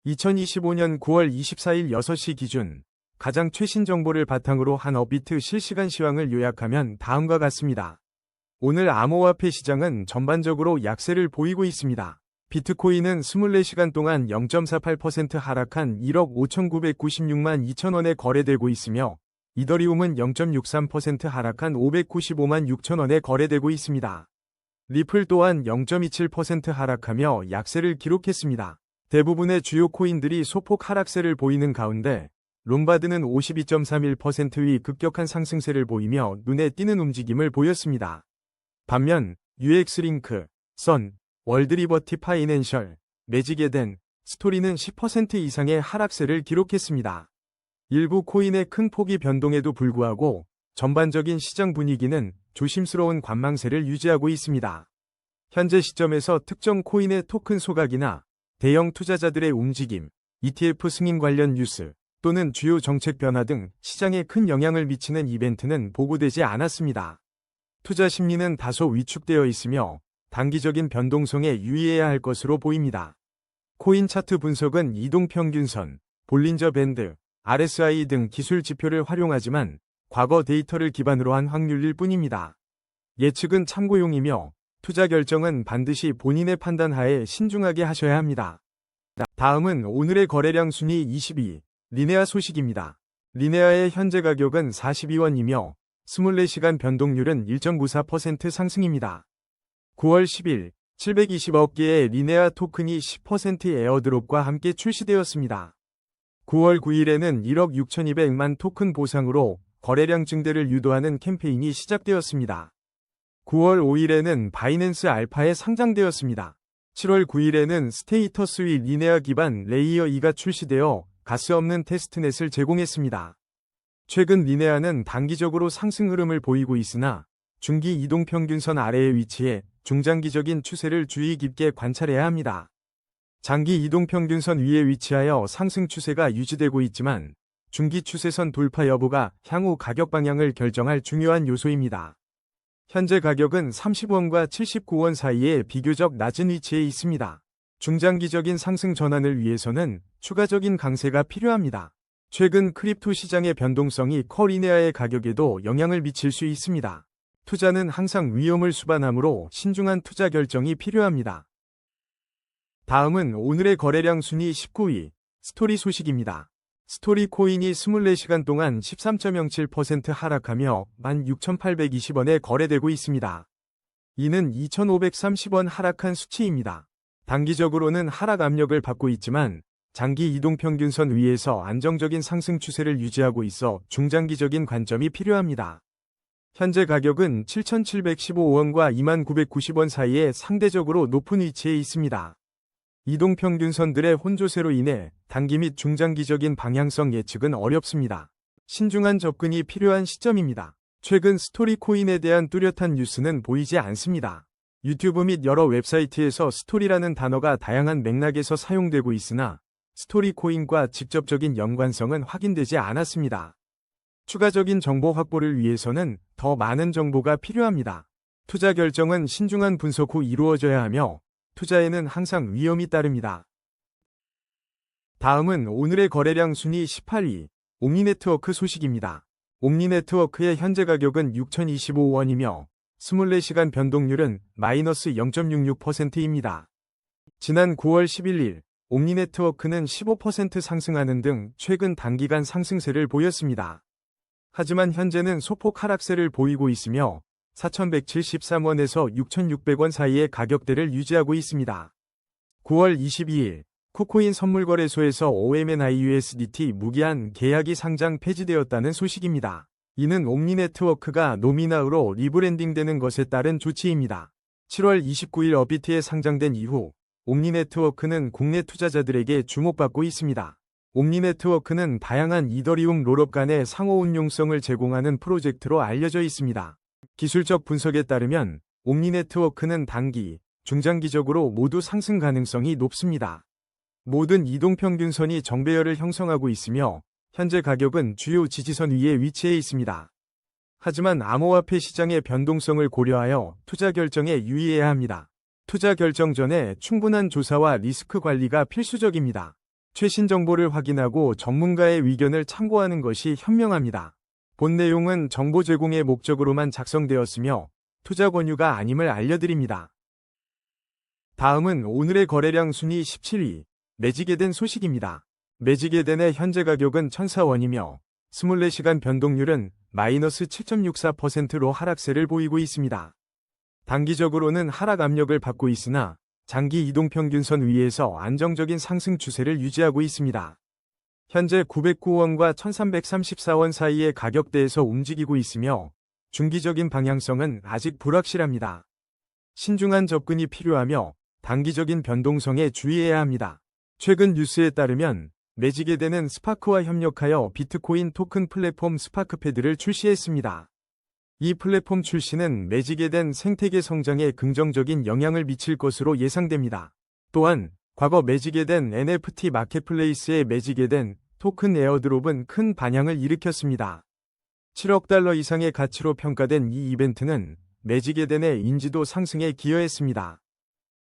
2025년 9월 24일 6시 기준 가장 최신 정보를 바탕으로 한 업비트 실시간 시황을 요약하면 다음과 같습니다. 오늘 암호화폐 시장은 전반적으로 약세를 보이고 있습니다. 비트코인은 24시간 동안 0.48% 하락한 1억 5,996만 2천원에 거래되고 있으며 이더리움은 0.63% 하락한 595만 6천원에 거래되고 있습니다. 리플 또한 0.27% 하락하며 약세를 기록했습니다. 대부분의 주요 코인들이 소폭 하락세를 보이는 가운데 롬바드는 52.31%의 급격한 상승세를 보이며 눈에 띄는 움직임을 보였습니다. 반면 UX링크, 선, 월드리버티 파이낸셜, 매직에덴, 스토리는 10% 이상의 하락세를 기록했습니다. 일부 코인의 큰 폭이 변동에도 불구하고 전반적인 시장 분위기는 조심스러운 관망세를 유지하고 있습니다. 현재 시점에서 특정 코인의 토큰 소각이나 대형 투자자들의 움직임, ETF 승인 관련 뉴스 또는 주요 정책 변화 등 시장에 큰 영향을 미치는 이벤트는 보고되지 않았습니다. 투자 심리는 다소 위축되어 있으며 단기적인 변동성에 유의해야 할 것으로 보입니다. 코인 차트 분석은 이동평균선, 볼린저 밴드, RSI 등 기술 지표를 활용하지만 과거 데이터를 기반으로 한 확률일 뿐입니다. 예측은 참고용이며 투자 결정은 반드시 본인의 판단 하에 신중하게 하셔야 합니다. 다음은 오늘의 거래량 순위 22, 리네아 소식입니다. 리네아의 현재 가격은 42원이며 24시간 변동률은 1.94% 상승입니다. 9월 10일 720억 개의 리네아 토큰이 10% 에어드롭과 함께 출시되었습니다. 9월 9일에는 1억 6,200만 토큰 보상으로 거래량 증대를 유도하는 캠페인이 시작되었습니다. 9월 5일에는 바이낸스 알파에 상장되었습니다. 7월 9일에는 스테이터스의 리네아 기반 레이어 2가 출시되어 가스 없는 테스트넷을 제공했습니다. 최근 리네아는 단기적으로 상승 흐름을 보이고 있으나 중기 이동평균선 아래에 위치해 중장기적인 추세를 주의 깊게 관찰해야 합니다. 장기 이동평균선 위에 위치하여 상승 추세가 유지되고 있지만 중기 추세선 돌파 여부가 향후 가격 방향을 결정할 중요한 요소입니다. 현재 가격은 30원과 79원 사이에 비교적 낮은 위치에 있습니다. 중장기적인 상승 전환을 위해서는 추가적인 강세가 필요합니다. 최근 크립토 시장의 변동성이 커 리네아의 가격에도 영향을 미칠 수 있습니다. 투자는 항상 위험을 수반하므로 신중한 투자 결정이 필요합니다. 다음은 오늘의 거래량 순위 19위, 스토리 소식입니다. 스토리 코인이 24시간 동안 13.07% 하락하며 16,820원에 거래되고 있습니다. 이는 2,530원 하락한 수치입니다. 단기적으로는 하락 압력을 받고 있지만 장기 이동평균선 위에서 안정적인 상승 추세를 유지하고 있어 중장기적인 관점이 필요합니다. 현재 가격은 7,715원과 2,990원 사이에 상대적으로 높은 위치에 있습니다. 이동평균선들의 혼조세로 인해 단기 및 중장기적인 방향성 예측은 어렵습니다. 신중한 접근이 필요한 시점입니다. 최근 스토리 코인에 대한 뚜렷한 뉴스는 보이지 않습니다. 유튜브 및 여러 웹사이트에서 스토리라는 단어가 다양한 맥락에서 사용되고 있으나 스토리 코인과 직접적인 연관성은 확인되지 않았습니다. 추가적인 정보 확보를 위해서는 더 많은 정보가 필요합니다. 투자 결정은 신중한 분석 후 이루어져야 하며 투자에는 항상 위험이 따릅니다. 다음은 오늘의 거래량 순위 18위, 옴니네트워크 소식입니다. 옴니네트워크의 현재 가격은 6,025원이며 24시간 변동률은 마이너스 0.66%입니다. 지난 9월 11일 옴니네트워크는 15% 상승하는 등 최근 단기간 상승세를 보였습니다. 하지만 현재는 소폭 하락세를 보이고 있으며 4,173원에서 6,600원 사이의 가격대를 유지하고 있습니다. 9월 22일 쿠코인 선물거래소에서 OMNIUSDT 무기한 계약이 상장 폐지되었다는 소식입니다. 이는 옴니네트워크가 노미나우로 리브랜딩되는 것에 따른 조치입니다. 7월 29일 업비트에 상장된 이후 옴니네트워크는 국내 투자자들에게 주목받고 있습니다. 옴니네트워크는 다양한 이더리움 롤업 간의 상호 운용성을 제공하는 프로젝트로 알려져 있습니다. 기술적 분석에 따르면 옴니네트워크는 단기, 중장기적으로 모두 상승 가능성이 높습니다. 모든 이동평균선이 정배열을 형성하고 있으며 현재 가격은 주요 지지선 위에 위치해 있습니다. 하지만 암호화폐 시장의 변동성을 고려하여 투자 결정에 유의해야 합니다. 투자 결정 전에 충분한 조사와 리스크 관리가 필수적입니다. 최신 정보를 확인하고 전문가의 의견을 참고하는 것이 현명합니다. 본 내용은 정보 제공의 목적으로만 작성되었으며 투자 권유가 아님을 알려드립니다. 다음은 오늘의 거래량 순위 17위, 매직에덴 소식입니다. 매직에덴의 현재 가격은 1,004원이며 24시간 변동률은 마이너스 7.64%로 하락세를 보이고 있습니다. 단기적으로는 하락 압력을 받고 있으나 장기 이동평균선 위에서 안정적인 상승 추세를 유지하고 있습니다. 현재 909원과 1334원 사이의 가격대에서 움직이고 있으며 중기적인 방향성은 아직 불확실합니다. 신중한 접근이 필요하며 단기적인 변동성에 주의해야 합니다. 최근 뉴스에 따르면 매직에덴은 스파크와 협력하여 비트코인 토큰 플랫폼 스파크패드를 출시했습니다. 이 플랫폼 출시는 매직에덴 생태계 성장에 긍정적인 영향을 미칠 것으로 예상됩니다. 또한 과거 매직에덴 NFT 마켓플레이스의 매직에덴 토큰 에어드롭은 큰 반향을 일으켰습니다. 7억 달러 이상의 가치로 평가된 이 이벤트는 매직에덴의 인지도 상승에 기여했습니다.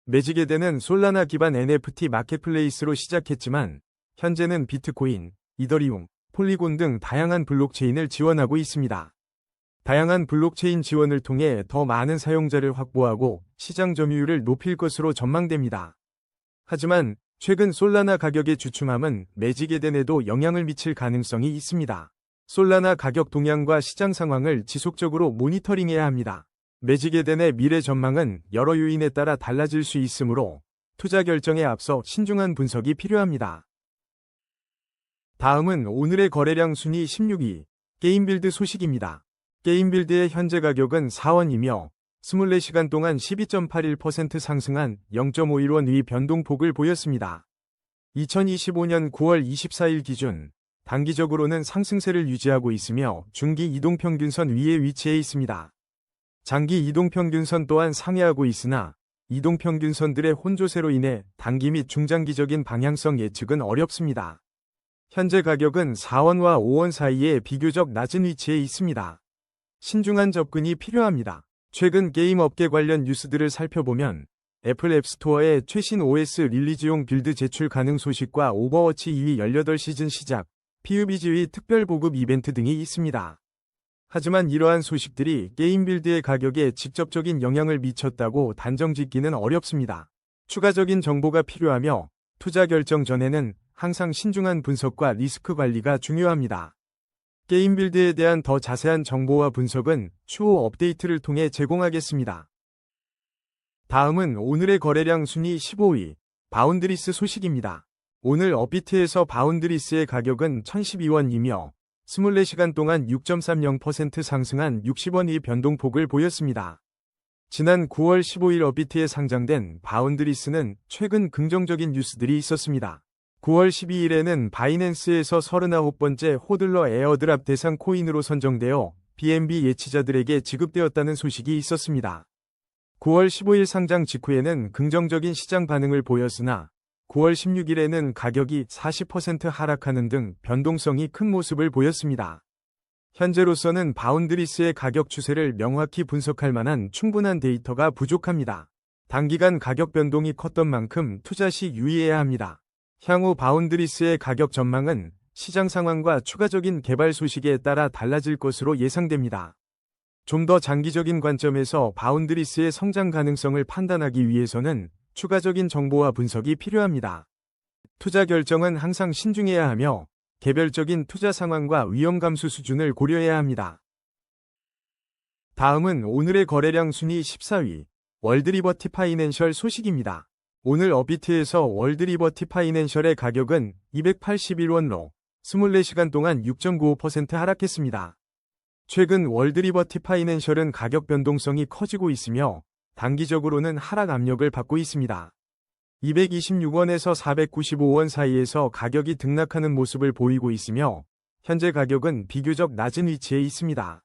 매직에덴은 솔라나 기반 NFT 마켓플레이스로 시작했지만 현재는 비트코인, 이더리움, 폴리곤 등 다양한 블록체인을 지원하고 있습니다. 다양한 블록체인 지원을 통해 더 많은 사용자를 확보하고 시장 점유율을 높일 것으로 전망됩니다. 하지만 최근 솔라나 가격의 주춤함은 매직에덴에도 영향을 미칠 가능성이 있습니다. 솔라나 가격 동향과 시장 상황을 지속적으로 모니터링해야 합니다. 매직에덴의 미래 전망은 여러 요인에 따라 달라질 수 있으므로 투자 결정에 앞서 신중한 분석이 필요합니다. 다음은 오늘의 거래량 순위 16위, 게임빌드 소식입니다. 게임빌드의 현재 가격은 4원이며 24시간 동안 12.81% 상승한 0.51원의 변동폭을 보였습니다. 2025년 9월 24일 기준 단기적으로는 상승세를 유지하고 있으며 중기 이동평균선 위에 위치해 있습니다. 장기 이동평균선 또한 상회하고 있으나 이동평균선들의 혼조세로 인해 단기 및 중장기적인 방향성 예측은 어렵습니다. 현재 가격은 4원과 5원 사이에 비교적 낮은 위치에 있습니다. 신중한 접근이 필요합니다. 최근 게임 업계 관련 뉴스들을 살펴보면 애플 앱스토어의 최신 OS 릴리즈용 빌드 제출 가능 소식과 오버워치 2위 18시즌 시작, PUBG 특별 보급 이벤트 등이 있습니다. 하지만 이러한 소식들이 게임 빌드의 가격에 직접적인 영향을 미쳤다고 단정짓기는 어렵습니다. 추가적인 정보가 필요하며 투자 결정 전에는 항상 신중한 분석과 리스크 관리가 중요합니다. 게임 빌드에 대한 더 자세한 정보와 분석은 추후 업데이트를 통해 제공하겠습니다. 다음은 오늘의 거래량 순위 15위, 바운드리스 소식입니다. 오늘 업비트에서 바운드리스의 가격은 1012원이며 24시간 동안 6.30% 상승한 60원의 변동폭을 보였습니다. 지난 9월 15일 업비트에 상장된 바운드리스는 최근 긍정적인 뉴스들이 있었습니다. 9월 12일에는 바이낸스에서 39번째 호들러 에어드랍 대상 코인으로 선정되어 BNB 예치자들에게 지급되었다는 소식이 있었습니다. 9월 15일 상장 직후에는 긍정적인 시장 반응을 보였으나 9월 16일에는 가격이 40% 하락하는 등 변동성이 큰 모습을 보였습니다. 현재로서는 바운드리스의 가격 추세를 명확히 분석할 만한 충분한 데이터가 부족합니다. 단기간 가격 변동이 컸던 만큼 투자 시 유의해야 합니다. 향후 바운드리스의 가격 전망은 시장 상황과 추가적인 개발 소식에 따라 달라질 것으로 예상됩니다. 좀 더 장기적인 관점에서 바운드리스의 성장 가능성을 판단하기 위해서는 추가적인 정보와 분석이 필요합니다. 투자 결정은 항상 신중해야 하며 개별적인 투자 상황과 위험 감수 수준을 고려해야 합니다. 다음은 오늘의 거래량 순위 14위, 월드리버티 파이낸셜 소식입니다. 오늘 업비트에서 월드리버티 파이낸셜의 가격은 281원로 24시간 동안 6.95% 하락했습니다. 최근 월드리버티 파이낸셜은 가격 변동성이 커지고 있으며 단기적으로는 하락 압력을 받고 있습니다. 226원에서 495원 사이에서 가격이 등락하는 모습을 보이고 있으며 현재 가격은 비교적 낮은 위치에 있습니다.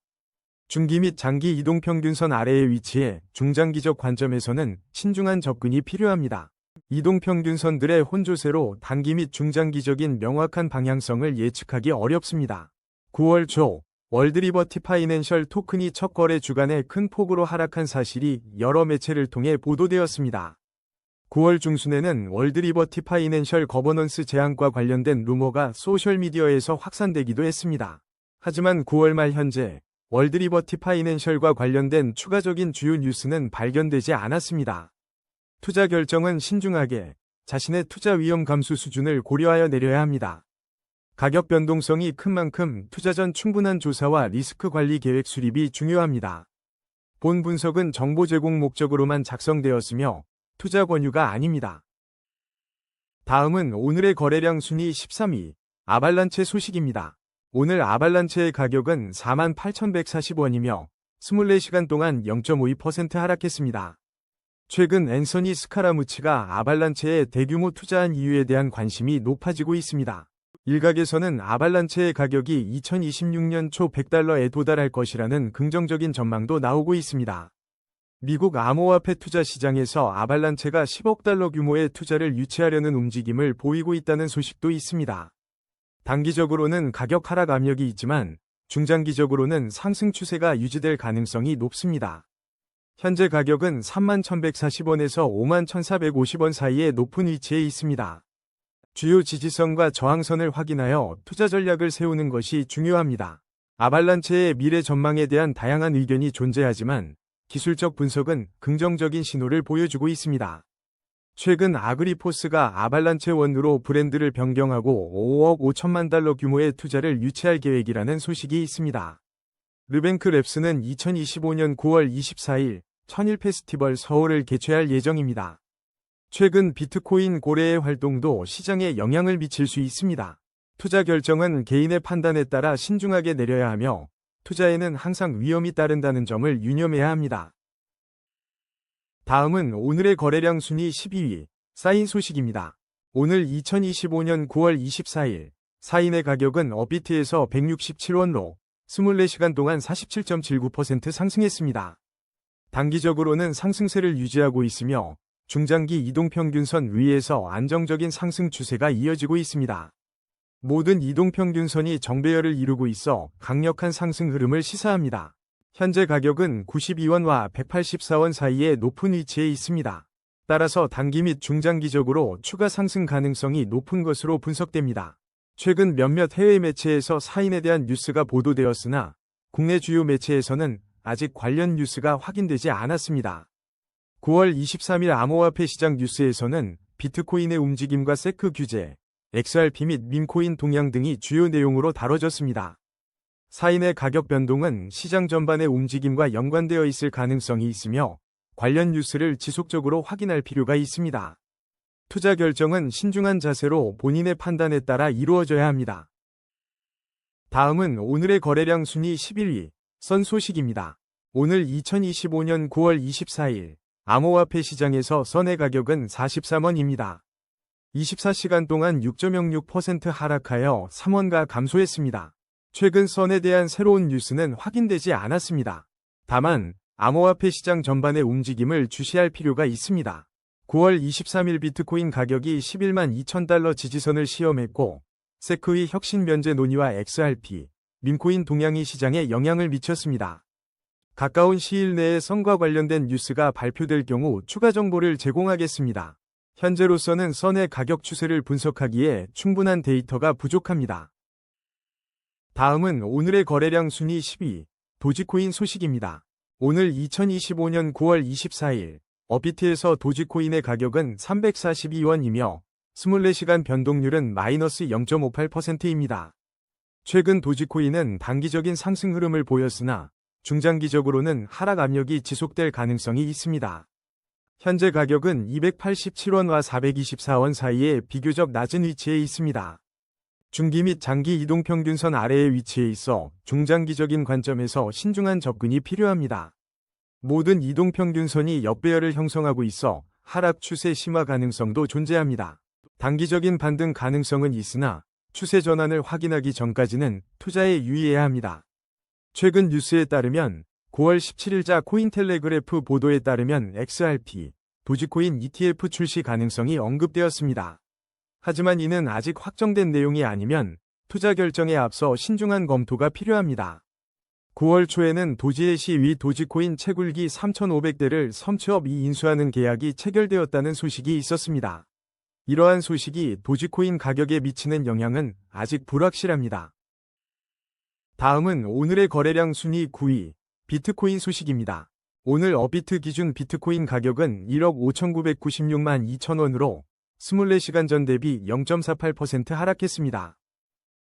중기 및 장기 이동평균선 아래에 위치해 중장기적 관점에서는 신중한 접근이 필요합니다. 이동평균선들의 혼조세로 단기 및 중장기적인 명확한 방향성을 예측하기 어렵습니다. 9월 초 월드리버티 파이낸셜 토큰이 첫 거래 주간에 큰 폭으로 하락한 사실이 여러 매체를 통해 보도되었습니다. 9월 중순에는 월드리버티 파이낸셜 거버넌스 제안과 관련된 루머가 소셜미디어에서 확산되기도 했습니다. 하지만 9월 말 현재 월드리버티 파이낸셜과 관련된 추가적인 주요 뉴스는 발견되지 않았습니다. 투자 결정은 신중하게 자신의 투자 위험 감수 수준을 고려하여 내려야 합니다. 가격 변동성이 큰 만큼 투자 전 충분한 조사와 리스크 관리 계획 수립이 중요합니다. 본 분석은 정보 제공 목적으로만 작성되었으며 투자 권유가 아닙니다. 다음은 오늘의 거래량 순위 13위 아발란체 소식입니다. 오늘 아발란체의 가격은 48,140원이며 24시간 동안 0.52% 하락했습니다. 최근 앤서니 스카라무치가 아발란체에 대규모 투자한 이유에 대한 관심이 높아지고 있습니다. 일각에서는 아발란체의 가격이 2026년 초 $100에 도달할 것이라는 긍정적인 전망도 나오고 있습니다. 미국 암호화폐 투자 시장에서 아발란체가 $10억 규모의 투자를 유치하려는 움직임을 보이고 있다는 소식도 있습니다. 단기적으로는 가격 하락 압력이 있지만 중장기적으로는 상승 추세가 유지될 가능성이 높습니다. 현재 가격은 31,140원에서 51,450원 사이의 높은 위치에 있습니다. 주요 지지선과 저항선을 확인하여 투자 전략을 세우는 것이 중요합니다. 아발란체의 미래 전망에 대한 다양한 의견이 존재하지만 기술적 분석은 긍정적인 신호를 보여주고 있습니다. 최근 아그리포스가 아발란체 원으로 브랜드를 변경하고 $5억 5천만 규모의 투자를 유치할 계획이라는 소식이 있습니다. 르뱅크 랩스는 2025년 9월 24일 천일 페스티벌 서울을 개최할 예정입니다. 최근 비트코인 고래의 활동도 시장에 영향을 미칠 수 있습니다. 투자 결정은 개인의 판단에 따라 신중하게 내려야 하며 투자에는 항상 위험이 따른다는 점을 유념해야 합니다. 다음은 오늘의 거래량 순위 12위 사인 소식입니다. 오늘 2025년 9월 24일 사인의 가격은 업비트에서 167원로 24시간 동안 47.79% 상승했습니다. 단기적으로는 상승세를 유지하고 있으며 중장기 이동평균선 위에서 안정적인 상승 추세가 이어지고 있습니다. 모든 이동평균선이 정배열을 이루고 있어 강력한 상승 흐름을 시사합니다. 현재 가격은 92원과 184원 사이의 높은 위치에 있습니다. 따라서 단기 및 중장기적으로 추가 상승 가능성이 높은 것으로 분석됩니다. 최근 몇몇 해외 매체에서 사인에 대한 뉴스가 보도되었으나 국내 주요 매체에서는 아직 관련 뉴스가 확인되지 않았습니다. 9월 23일 암호화폐 시장 뉴스에서는 비트코인의 움직임과 세크 규제, XRP 및 밈코인 동향 등이 주요 내용으로 다뤄졌습니다. 사인의 가격 변동은 시장 전반의 움직임과 연관되어 있을 가능성이 있으며 관련 뉴스를 지속적으로 확인할 필요가 있습니다. 투자 결정은 신중한 자세로 본인의 판단에 따라 이루어져야 합니다. 다음은 오늘의 거래량 순위 11위 선 소식입니다. 오늘 2025년 9월 24일 암호화폐 시장에서 선의 가격은 43원입니다. 24시간 동안 6.06% 하락하여 3원가 감소했습니다. 최근 선에 대한 새로운 뉴스는 확인되지 않았습니다. 다만 암호화폐 시장 전반의 움직임을 주시할 필요가 있습니다. 9월 23일 비트코인 가격이 11만 2천 지지선을 시험했고 세크의 혁신 면제 논의와 XRP, 밈코인 동향이 시장에 영향을 미쳤습니다. 가까운 시일 내에 선과 관련된 뉴스가 발표될 경우 추가 정보를 제공하겠습니다. 현재로서는 선의 가격 추세를 분석하기에 충분한 데이터가 부족합니다. 다음은 오늘의 거래량 순위 10위 도지코인 소식입니다. 오늘 2025년 9월 24일 업비트에서 도지코인의 가격은 342원이며 24시간 변동률은 마이너스 0.58%입니다. 최근 도지코인은 단기적인 상승 흐름을 보였으나 중장기적으로는 하락 압력이 지속될 가능성이 있습니다. 현재 가격은 287원과 424원 사이에 비교적 낮은 위치에 있습니다. 중기 및 장기 이동평균선 아래에 위치해 있어 중장기적인 관점에서 신중한 접근이 필요합니다. 모든 이동평균선이 역배열을 형성하고 있어 하락 추세 심화 가능성도 존재합니다. 단기적인 반등 가능성은 있으나 추세 전환을 확인하기 전까지는 투자에 유의해야 합니다. 최근 뉴스에 따르면 9월 17일자 코인텔레그래프 보도에 따르면 XRP, 도지코인 ETF 출시 가능성이 언급되었습니다. 하지만 이는 아직 확정된 내용이 아니면 투자 결정에 앞서 신중한 검토가 필요합니다. 9월 초에는 도지에시 위 도지코인 채굴기 3,500대를 섬츠업이 인수하는 계약이 체결되었다는 소식이 있었습니다. 이러한 소식이 도지코인 가격에 미치는 영향은 아직 불확실합니다. 다음은 오늘의 거래량 순위 9위, 비트코인 소식입니다. 오늘 업비트 기준 비트코인 가격은 1억 5,996만 2천원으로 24시간 전 대비 0.48% 하락했습니다.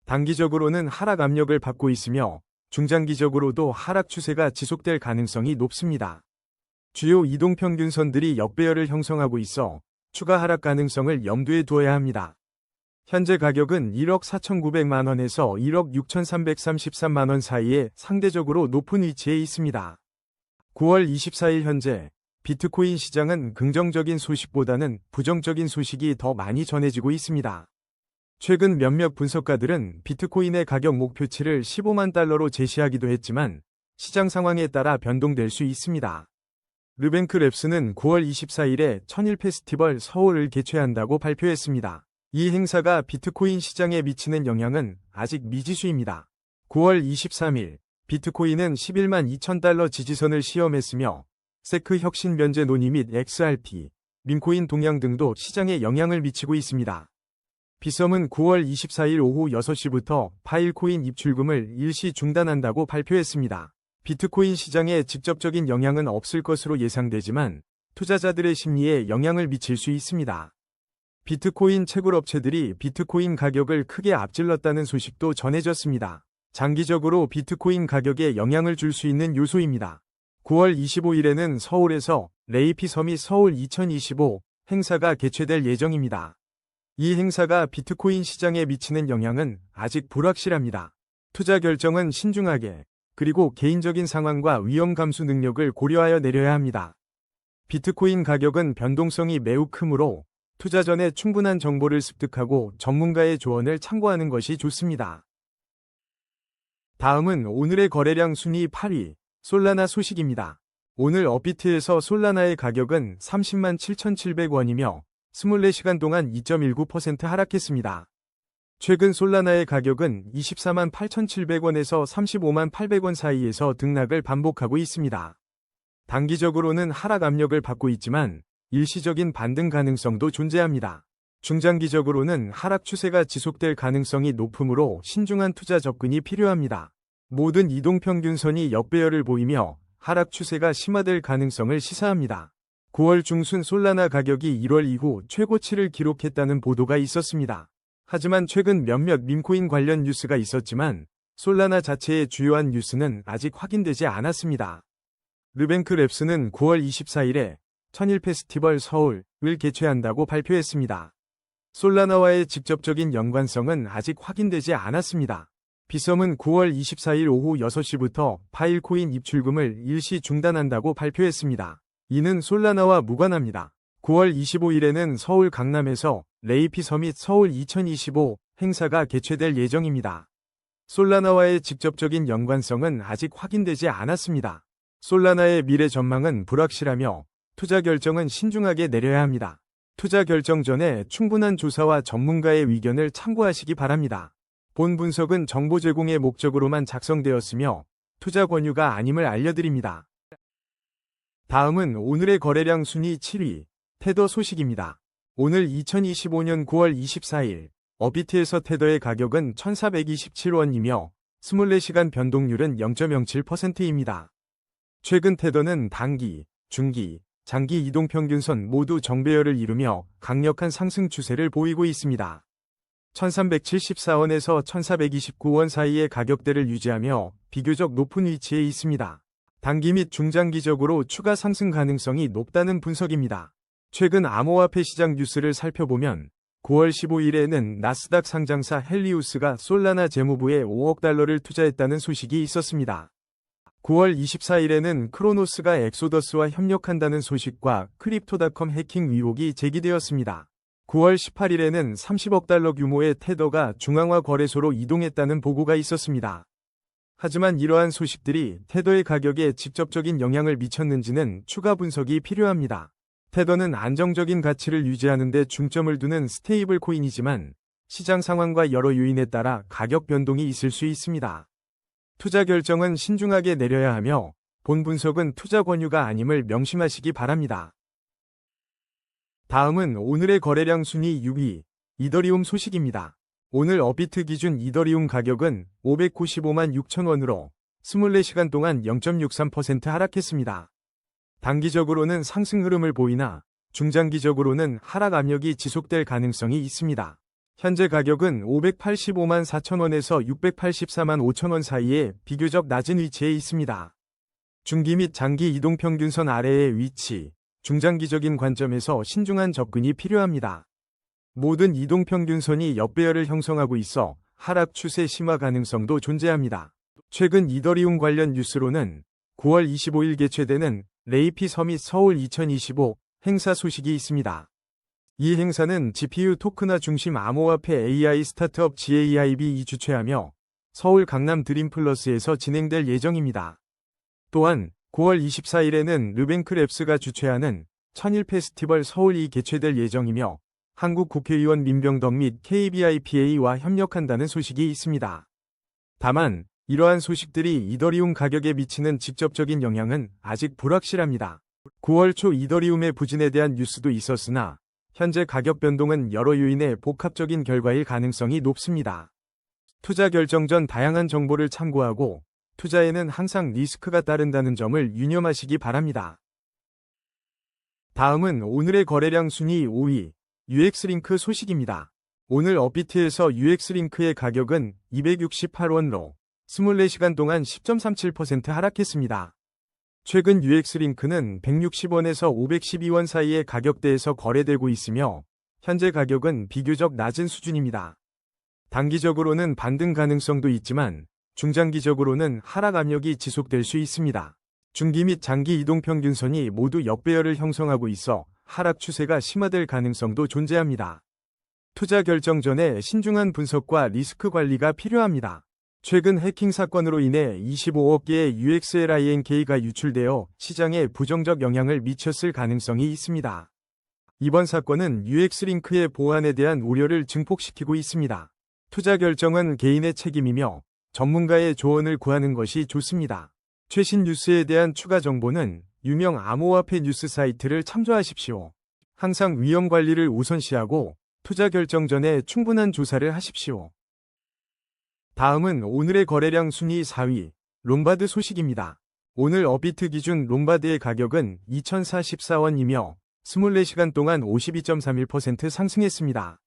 단기적으로는 하락 압력을 받고 있으며 중장기적으로도 하락 추세가 지속될 가능성이 높습니다. 주요 이동평균선들이 역배열을 형성하고 있어 추가 하락 가능성을 염두에 두어야 합니다. 현재 가격은 1억 4,900만원에서 1억 6,333만원 사이에 상대적으로 높은 위치에 있습니다. 9월 24일 현재 비트코인 시장은 긍정적인 소식보다는 부정적인 소식이 더 많이 전해지고 있습니다. 최근 몇몇 분석가들은 비트코인의 가격 목표치를 15만 달러로 제시하기도 했지만 시장 상황에 따라 변동될 수 있습니다. 르뱅크 랩스는 9월 24일에 천일 페스티벌 서울을 개최한다고 발표했습니다. 이 행사가 비트코인 시장에 미치는 영향은 아직 미지수입니다. 9월 23일 비트코인은 11만 2천 달러 지지선을 시험했으며 세크 혁신 변제 논의 및 XRP, 민코인 동향 등도 시장에 영향을 미치고 있습니다. 비썸은 9월 24일 오후 6시부터 파일코인 입출금을 일시 중단한다고 발표했습니다. 비트코인 시장에 직접적인 영향은 없을 것으로 예상되지만 투자자들의 심리에 영향을 미칠 수 있습니다. 비트코인 채굴업체들이 비트코인 가격을 크게 앞질렀다는 소식도 전해졌습니다. 장기적으로 비트코인 가격에 영향을 줄 수 있는 요소입니다. 9월 25일에는 서울에서 레이피 서밋 서울 2025 행사가 개최될 예정입니다. 이 행사가 비트코인 시장에 미치는 영향은 아직 불확실합니다. 투자 결정은 신중하게 그리고 개인적인 상황과 위험 감수 능력을 고려하여 내려야 합니다. 비트코인 가격은 변동성이 매우 크므로 투자 전에 충분한 정보를 습득하고 전문가의 조언을 참고하는 것이 좋습니다. 다음은 오늘의 거래량 순위 8위, 솔라나 소식입니다. 오늘 업비트에서 솔라나의 가격은 30만 7,700원이며 24시간 동안 2.19% 하락했습니다. 최근 솔라나의 가격은 24만 8,700원에서 35만 800원 사이에서 등락을 반복하고 있습니다. 단기적으로는 하락 압력을 받고 있지만 일시적인 반등 가능성도 존재합니다. 중장기적으로는 하락 추세가 지속될 가능성이 높으므로 신중한 투자 접근이 필요합니다. 모든 이동평균선이 역배열을 보이며 하락 추세가 심화될 가능성을 시사합니다. 9월 중순 솔라나 가격이 1월 이후 최고치를 기록했다는 보도가 있었습니다. 하지만 최근 몇몇 밈코인 관련 뉴스가 있었지만 솔라나 자체의 주요한 뉴스는 아직 확인되지 않았습니다. 르뱅크 랩스는 9월 24일에 천일 페스티벌 서울을 개최한다고 발표했습니다. 솔라나와의 직접적인 연관성은 아직 확인되지 않았습니다. 비썸은 9월 24일 오후 6시부터 파일코인 입출금을 일시 중단한다고 발표했습니다. 이는 솔라나와 무관합니다. 9월 25일에는 서울 강남에서 레이피 서밋 서울 2025 행사가 개최될 예정입니다. 솔라나와의 직접적인 연관성은 아직 확인되지 않았습니다. 솔라나의 미래 전망은 불확실하며 투자 결정은 신중하게 내려야 합니다. 투자 결정 전에 충분한 조사와 전문가의 의견을 참고하시기 바랍니다. 본 분석은 정보 제공의 목적으로만 작성되었으며 투자 권유가 아님을 알려드립니다. 다음은 오늘의 거래량 순위 7위, 테더 소식입니다. 오늘 2025년 9월 24일 업비트에서 테더의 가격은 1,427원이며 24시간 변동률은 0.07%입니다. 최근 테더는 단기, 중기, 장기 이동평균선 모두 정배열을 이루며 강력한 상승 추세를 보이고 있습니다. 1374원에서 1429원 사이의 가격대를 유지하며 비교적 높은 위치에 있습니다. 단기 및 중장기적으로 추가 상승 가능성이 높다는 분석입니다. 최근 암호화폐 시장 뉴스를 살펴보면 9월 15일에는 나스닥 상장사 헬리우스가 솔라나 재무부에 5억 달러를 투자했다는 소식이 있었습니다. 9월 24일에는 크로노스가 엑소더스와 협력한다는 소식과 크립토닷컴 해킹 의혹이 제기되었습니다. 9월 18일에는 30억 달러 규모의 테더가 중앙화 거래소로 이동했다는 보고가 있었습니다. 하지만 이러한 소식들이 테더의 가격에 직접적인 영향을 미쳤는지는 추가 분석이 필요합니다. 테더는 안정적인 가치를 유지하는 데 중점을 두는 스테이블 코인이지만 시장 상황과 여러 요인에 따라 가격 변동이 있을 수 있습니다. 투자 결정은 신중하게 내려야 하며 본 분석은 투자 권유가 아님을 명심하시기 바랍니다. 다음은 오늘의 거래량 순위 6위, 이더리움 소식입니다. 오늘 업비트 기준 이더리움 가격은 595만 6천 원으로 24시간 동안 0.63% 하락했습니다. 단기적으로는 상승 흐름을 보이나 중장기적으로는 하락 압력이 지속될 가능성이 있습니다. 현재 가격은 585만 4천 원에서 684만 5천 원 사이에 비교적 낮은 위치에 있습니다. 중기 및 장기 이동평균선 아래의 위치, 중장기적인 관점에서 신중한 접근이 필요합니다. 모든 이동평균선이 역배열을 형성하고 있어 하락 추세 심화 가능성도 존재합니다. 최근 이더리움 관련 뉴스로는 9월 25일 개최되는 레이피 서밋 서울 2025 행사 소식이 있습니다. 이 행사는 GPU 토크나 중심 암호화폐 AI 스타트업 GAIB이 주최하며 서울 강남 드림플러스에서 진행될 예정입니다. 또한 9월 24일에는 르뱅크랩스가 주최하는 천일 페스티벌 서울이 개최될 예정이며 한국 국회의원 민병덕 및 KBIPA와 협력한다는 소식이 있습니다. 다만 이러한 소식들이 이더리움 가격에 미치는 직접적인 영향은 아직 불확실합니다. 9월 초 이더리움의 부진에 대한 뉴스도 있었으나 현재 가격 변동은 여러 요인의 복합적인 결과일 가능성이 높습니다. 투자 결정 전 다양한 정보를 참고하고 투자에는 항상 리스크가 따른다는 점을 유념하시기 바랍니다. 다음은 오늘의 거래량 순위 5위, UX링크 소식입니다. 오늘 업비트에서 UX링크의 가격은 268원으로 24시간 동안 10.37% 하락했습니다. 최근 UX링크는 160원에서 512원 사이의 가격대에서 거래되고 있으며 현재 가격은 비교적 낮은 수준입니다. 단기적으로는 반등 가능성도 있지만 중장기적으로는 하락 압력이 지속될 수 있습니다. 중기 및 장기 이동평균선이 모두 역배열을 형성하고 있어 하락 추세가 심화될 가능성도 존재합니다. 투자 결정 전에 신중한 분석과 리스크 관리가 필요합니다. 최근 해킹 사건으로 인해 25억 개의 UXLINK가 유출되어 시장에 부정적 영향을 미쳤을 가능성이 있습니다. 이번 사건은 UX링크의 보안에 대한 우려를 증폭시키고 있습니다. 투자 결정은 개인의 책임이며 전문가의 조언을 구하는 것이 좋습니다. 최신 뉴스에 대한 추가 정보는 유명 암호화폐 뉴스 사이트를 참조하십시오. 항상 위험 관리를 우선시하고 투자 결정 전에 충분한 조사를 하십시오. 다음은 오늘의 거래량 순위 4위, 롬바드 소식입니다. 오늘 업비트 기준 롬바드의 가격은 2,044원이며 24시간 동안 52.31% 상승했습니다.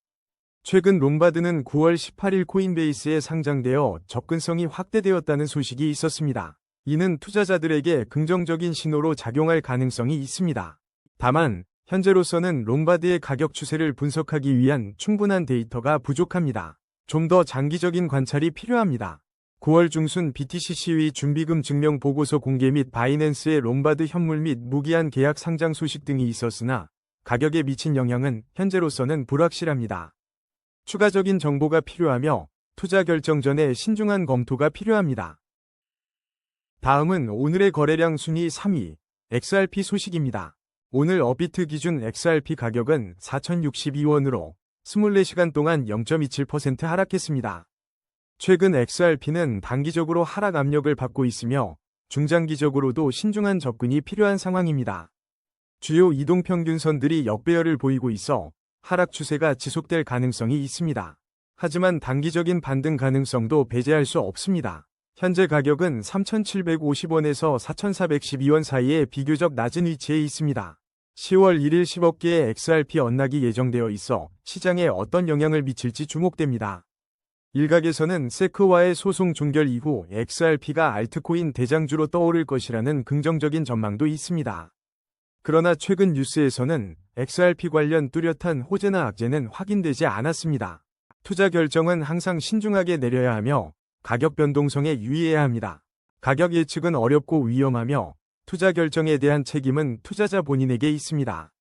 최근 롬바드는 9월 18일 코인베이스에 상장되어 접근성이 확대되었다는 소식이 있었습니다. 이는 투자자들에게 긍정적인 신호로 작용할 가능성이 있습니다. 다만 현재로서는 롬바드의 가격 추세를 분석하기 위한 충분한 데이터가 부족합니다. 좀 더 장기적인 관찰이 필요합니다. 9월 중순 BTC 시위 준비금 증명 보고서 공개 및 바이낸스의 롬바드 현물 및 무기한 계약 상장 소식 등이 있었으나 가격에 미친 영향은 현재로서는 불확실합니다. 추가적인 정보가 필요하며 투자 결정 전에 신중한 검토가 필요합니다. 다음은 오늘의 거래량 순위 3위, XRP 소식입니다. 오늘 업비트 기준 XRP 가격은 4,062원으로 24시간 동안 0.27% 하락했습니다. 최근 XRP는 단기적으로 하락 압력을 받고 있으며 중장기적으로도 신중한 접근이 필요한 상황입니다. 주요 이동평균선들이 역배열을 보이고 있어 하락 추세가 지속될 가능성이 있습니다. 하지만 단기적인 반등 가능성도 배제할 수 없습니다. 현재 가격은 3,750원에서 4,412원 사이에 비교적 낮은 위치에 있습니다. 10월 1일 10억 개의 XRP 언락이 예정되어 있어 시장에 어떤 영향을 미칠지 주목됩니다. 일각에서는 세크와의 소송 종결 이후 XRP가 알트코인 대장주로 떠오를 것이라는 긍정적인 전망도 있습니다. 그러나 최근 뉴스에서는 XRP 관련 뚜렷한 호재나 악재는 확인되지 않았습니다. 투자 결정은 항상 신중하게 내려야 하며 가격 변동성에 유의해야 합니다. 가격 예측은 어렵고 위험하며 투자 결정에 대한 책임은 투자자 본인에게 있습니다.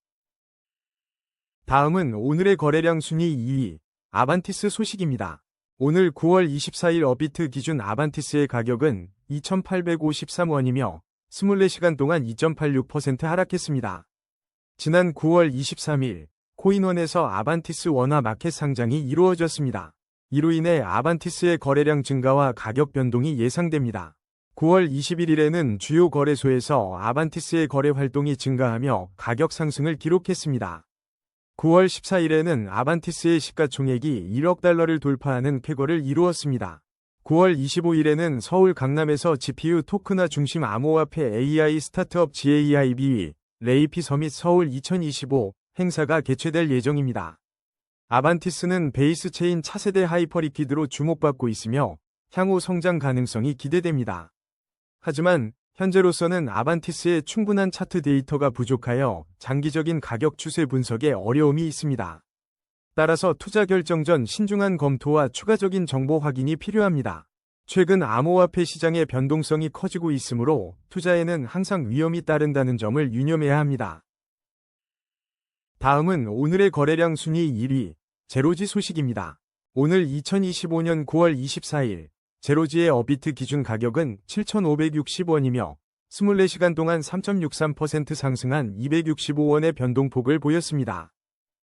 다음은 오늘의 거래량 순위 2위, 아반티스 소식입니다. 오늘 9월 24일 업비트 기준 아반티스의 가격은 2,853원이며 24시간 동안 2.86% 하락했습니다. 지난 9월 23일 코인원에서 아반티스 원화 마켓 상장이 이루어졌습니다. 이로 인해 아반티스의 거래량 증가와 가격 변동이 예상됩니다. 9월 21일에는 주요 거래소에서 아반티스의 거래 활동이 증가하며 가격 상승을 기록했습니다. 9월 14일에는 아반티스의 시가총액이 1억 달러를 돌파하는 쾌거를 이루었습니다. 9월 25일에는 서울 강남에서 GPU 토크나 중심 암호화폐 AI 스타트업 GAIB 레이피 서밋 서울 2025 행사가 개최될 예정입니다. 아반티스는 베이스 체인 차세대 하이퍼리퀴드로 주목받고 있으며 향후 성장 가능성이 기대됩니다. 하지만 현재로서는 아반티스의 충분한 차트 데이터가 부족하여 장기적인 가격 추세 분석에 어려움이 있습니다. 따라서 투자 결정 전 신중한 검토와 추가적인 정보 확인이 필요합니다. 최근 암호화폐 시장의 변동성이 커지고 있으므로 투자에는 항상 위험이 따른다는 점을 유념해야 합니다. 다음은 오늘의 거래량 순위 1위, 제로지 소식입니다. 오늘 2025년 9월 24일, 제로지의 업비트 기준 가격은 7,560원이며 24시간 동안 3.63% 상승한 265원의 변동폭을 보였습니다.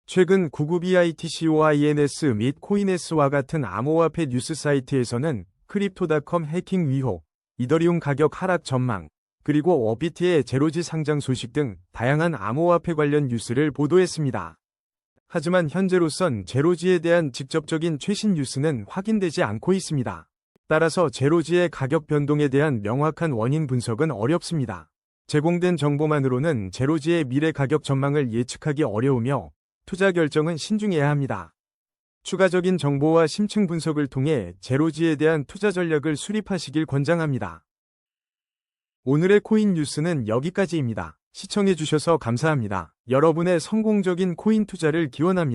최근 구구 BITCOINS 및 코인S와 같은 암호화폐 뉴스 사이트에서는 크립토닷컴 해킹 위혹, 이더리움 가격 하락 전망, 그리고 업비트의 제로지 상장 소식 등 다양한 암호화폐 관련 뉴스를 보도했습니다. 하지만 현재로선 제로지에 대한 직접적인 최신 뉴스는 확인되지 않고 있습니다. 따라서 제로지의 가격 변동에 대한 명확한 원인 분석은 어렵습니다. 제공된 정보만으로는 제로지의 미래 가격 전망을 예측하기 어려우며 투자 결정은 신중해야 합니다. 추가적인 정보와 심층 분석을 통해 제로지에 대한 투자 전략을 수립하시길 권장합니다. 오늘의 코인 뉴스는 여기까지입니다. 시청해주셔서 감사합니다. 여러분의 성공적인 코인 투자를 기원합니다.